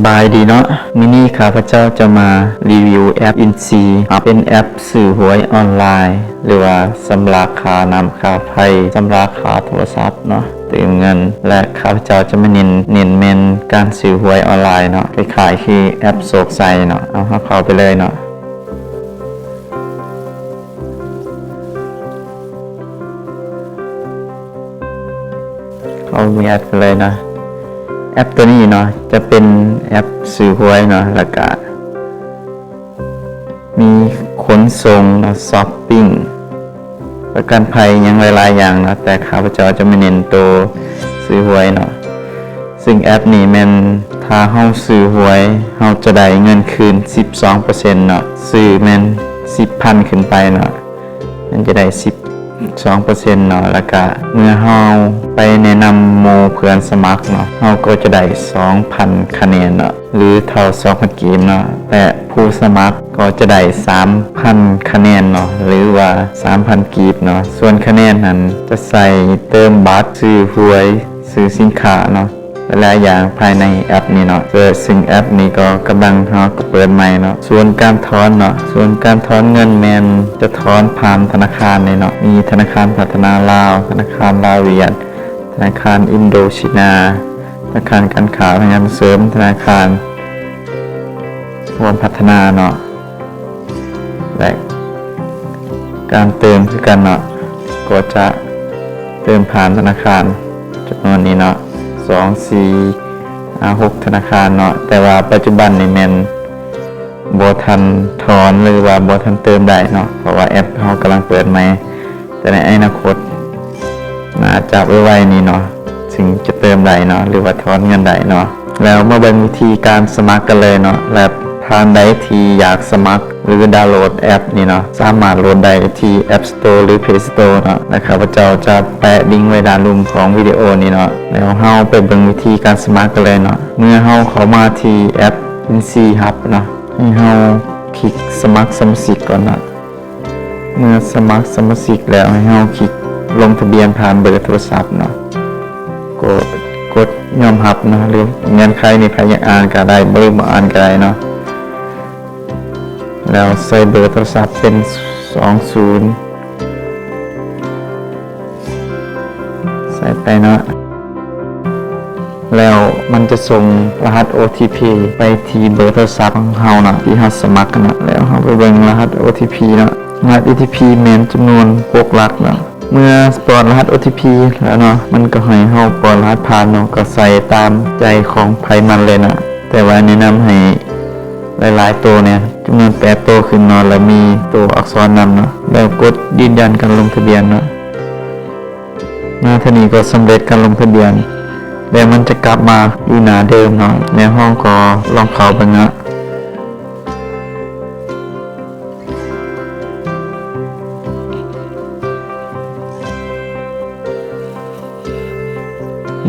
บายดีเนาะมินี่ข้าพเจ้าจะมารีวิวแอปอินซีเป็นแอปสื่อหวยออนไลน์หรือว่าสำหรับค่านำค่าไฟสำหรับค่าโทรศัพท์เนาะเติมเงินและข้าพเจ้าจะมาเน้นเมนการสื่อหวยออนไลน์เนาะคล้ายๆคือแอปโศกไซเนาะเอาเข้าไปเลยเนาะเขามีแอปเลยนะแอปตัวนี้เนาะจะเป็นแอปสื่อหวยเนาะแล้วก็มีขนส่งนะช้อปปิ้งประกันภัยยังหลายๆอย่างนะแต่ข้าพเจ้าจะไม่เน้นตัวสื่อหวยเนาะซึ่งแอปนี้มันถ้าเฮาซื้อหวยเฮาจะได้เงินคืน 12% เนาะซื้อมัน10,000 ขึ้นไปเนาะมันจะได้2% เนาะแล้วก็เมื่อเฮาไปแนะนำหมู่เพื่อนสมัครเนาะเฮาก็จะได้ 2,000 คะแนนเนาะหรือเท่า 2,000 กีบเนาะแต่ผู้สมัครก็จะได้ 3,000 คะแนนเนาะหรือว่า 3,000 กีบเนาะส่วนคะแนนนั้นจะใส่เติมบัตรซื้อหวยซื้อสินค้าเนาะหลายอย่างภายในแอปนี้เนาะซึ่งแอปนี้ก็กำลังเปิดใหม่เนาะส่วนการถอนเนาะส่วนการถอนเงินแมนจะถอนผ่านธนาคารเนาะมีธนาคารพัฒนาลาวธนาคารลาวเวียดธนาคารอินโดชีนาธนาคารการค้าพยายามเสริมธนาคารรวมพัฒนาเนาะและการเติมคือกันเนาะก็จะเติมผ่านธนาคารจำนวนนี้เนาะ6 ธนาคารเนาะแต่ว่าปัจจุบันนี่แม่นบ่ทันถอนหรือว่าบ่ทันเติมได้เนาะเพราะว่าแอปเฮากำลังเปิดใหม่แต่ในอนาคตน่าจะไวๆนี้เนาะถึงจะเติมได้เนาะหรือว่าถอนเงินได้เนาะแล้วมาเบิ่งวิธีการสมัครกันเลยเนาะและท่านใดที่อยากสมัครหรือดาวน์โหลดแอปนี่เนาะสามารถโหลดได้ที่ App Store หรือ Play Store เนาะและข้าพเจ้าจะแปะลิงก์ไว้ด้านล่างของวิดีโอนี้เนาะแล้วเฮาไปเบิ่งวิธีการสมัครกันเลยเนาะเมื่อเฮาเข้ามาที่แอป Insi Hub เนาะให้เฮาคลิกสมัครสมาชิกก่อนเนาะเมื่อสมัครสมาชิกแล้วให้เฮาคลิกลงทะเบียนผ่านเบอร์โทรศัพท์เนาะกดยอมรับเนาะหรือเงื่อนไขนี่ใครอยากอ่านก็ได้บ่อ่านก็ได้เนาะแล้วใส่เบอร์โทรศัพท์เป็น20ใส่ไปเนาะแล้วมันจะส่งรหัส OTP ไปที่เบอร์โทรศัพท์ของเฮานะที่เฮาสมัครนะแล้วเฮาไปเบิ่งรหัส OTP เนาะรหัส OTP แม่นจำนวน6 หลักเนาะเมื่อป้อนรหัส OTP แล้วเนาะมันก็ให้เฮาป้อนรหัสผ่านเนาะก็ใส่ตามใจของไผมันเลยนะแต่ว่าแนะนำให้หลายๆตัวเนี่ยจำนวน8ตัวขึ้นเนาะแล้วมีตัวอักษรนำเนาะแล้วกดยืนยันการลงทะเบียนเนาะหน้าที่นี้ก็สำเร็จการลงทะเบียนแล้วมันจะกลับมาอยู่หน้าเดิมเนาะในห้องก็ลองเข้าไปนะ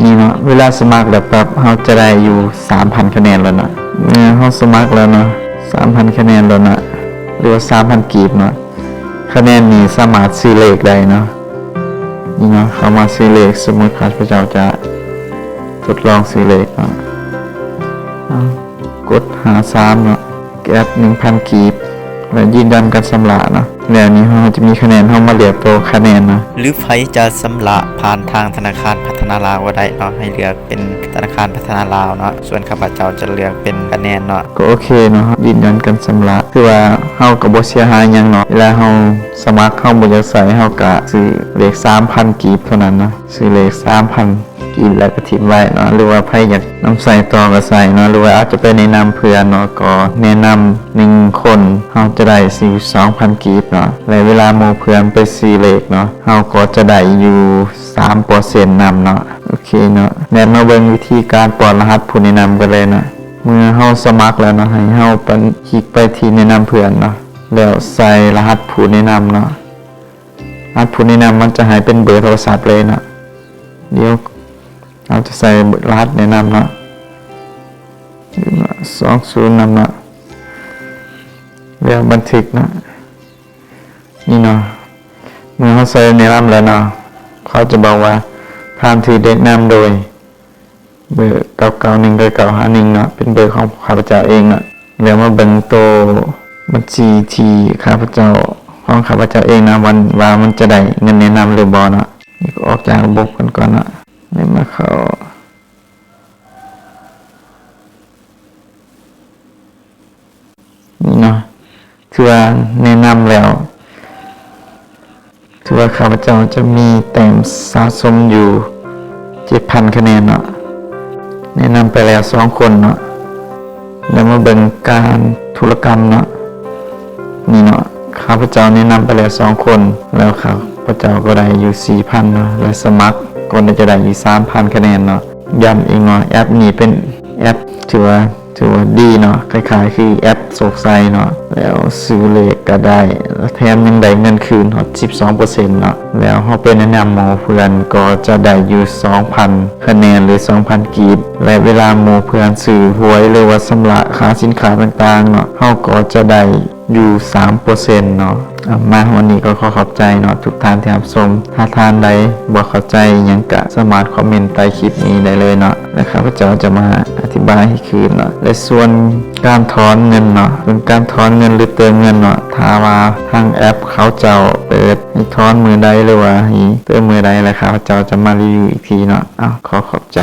นี่เนาะเวลาสมัครแล้วปั๊บเราจะได้อยู่ 3,000 คะแนนแล้วเนาะเมื่อเราสมัครแล้วเนาะ 3,000 คะแนนแล้วเนาะหรือว่า 3,000 กีบเนาะคะแนนนี้สามารถซื้อเลขได้เนาะนี่เนาะเข้ามาซื้อเลขสมมุติข้าพเจ้าจะทดลองซื้อเลขเนาะกดหา3เนาะแอป 1,000 กีบแล้วยืนยันการชำระเนาะแล้วนี้เราจะมีคะแนนเข้ามาเรียกตัวคะแนนนะหรือไฟจะชำระผ่านทางธนาคารพัฒนาลาวก็ได้เนาะให้เลือกเป็นธนาคารพัฒนาลาวเนาะส่วนข้าพเจ้าจะเลือกเป็นคะแนนเนาะก็โอเคเนาะยืนยันการชำระคือว่าเฮาก็บ่เสียหายหยังเนาะเวลาเฮาสมัครเฮาบ่อยากใส่เฮาก็ซื้อเลข 3,000 กีบเท่านั้นเนาะซื้อเลข 3,000 กีบแล้วก็ทิ้งไว้เนาะหรือว่าใครอยากนำใส่ต่อก็ใส่เนาะหรือว่าอาจจะไปแนะนำเพื่อนเนาะก็แนะนำ1 คนเฮาจะได้2,000 กีบเนาะและเวลาหมู่เพื่อนไปซื้อเลขเนาะเฮาก็จะได้อยู่ 3% นำเนาะโอเคเนาะแล้วมาเบิ่งวิธีการป้อนรหัสผู้แนะนำกันเลยเนาะเมื่อเฮาสมัครแล้วเนาะให้เฮาคลิกไปที่แนะนำเพื่อนเนาะแล้วใส่รหัสผู้แนะนำเนาะรหัสผู้แนะนำมันจะให้เป็นเบอร์โทรศัพท์เลยเนาะเดี๋ยวเราจะใส่รหัสแนะนำเนาะ20นำเนาะแล้วบันทึกเนาะนี่เนาะเมื่อเขาใส่แนะนำแล้วเนาะเขาจะบอกว่าผ่านที่แนะนำโดย เบอร์991กับ951เนาะเป็นเบอร์ของข้าพเจ้าเองเนาะแล้วมาเบิ่งโตวบัญชีที่ข้าพเจ้าของข้าพเจ้าเองนะวันว่ามันจะได้เงินแนะนำหรือบ่เนาะนี่ก็ออกจากระบบกันก่อนเนาะแล้วมาเข้านี่เนาะถือว่าแนะนำแล้วถือว่าข้าพเจ้าจะมีแต้มสะสมอยู่ 7,000 คะแนนเนาะแนะนำไปแล้ว2คนเนาะแล้วมาเบิ่งการธุรกรรมเนาะนี่เนาะข้าพเจ้าแนะนำไปแล้ว2คนแล้วข้าพเจ้าก็ได้อยู่ 4,000 เนาะและสมัครก็จะได้อยู่ 3,000 คะแนนเนาะย้ำอีกเนาะแอปนี้เป็นแอปถือว่าดีเนาะคล้ายๆคือแอปโศกไซเนาะแล้วซื้อเลขก็ได้แล้วแถมยังได้เงินคืนฮอด 12% เนาะแล้วเฮาไปแนะนำหมู่เพื่อนก็จะได้อยู่ 2,000 คะแนนหรือ 2,000 กีบและเวลาหมู่เพื่อนซื้อหวยหรือว่าชำระค่าสินค้าต่างๆเนาะเฮาก็จะได้อยู่ 3% เนาะมาวันนี้ก็ขอขอบใจเนาะทุกท่านที่รับชมถ้าท่านใดบ่เข้าใจหยังก็สามารถคอมเมนต์ใต้คลิปนี้ได้เลยเนาะและข้าพเจ้าจะมาอธิบายให้คืนเนาะและส่วนการถอนเงินเนาะเป็นการถอนเงินหรือเติมเงินเนาะถ้าว่าทางแอปเขาเจ้าเปิดให้ถอนมือใดหรือว่าให้เติมมือใดแล้วข้าพเจ้าจะมารีวิวอีกทีเนาะขอขอบใจ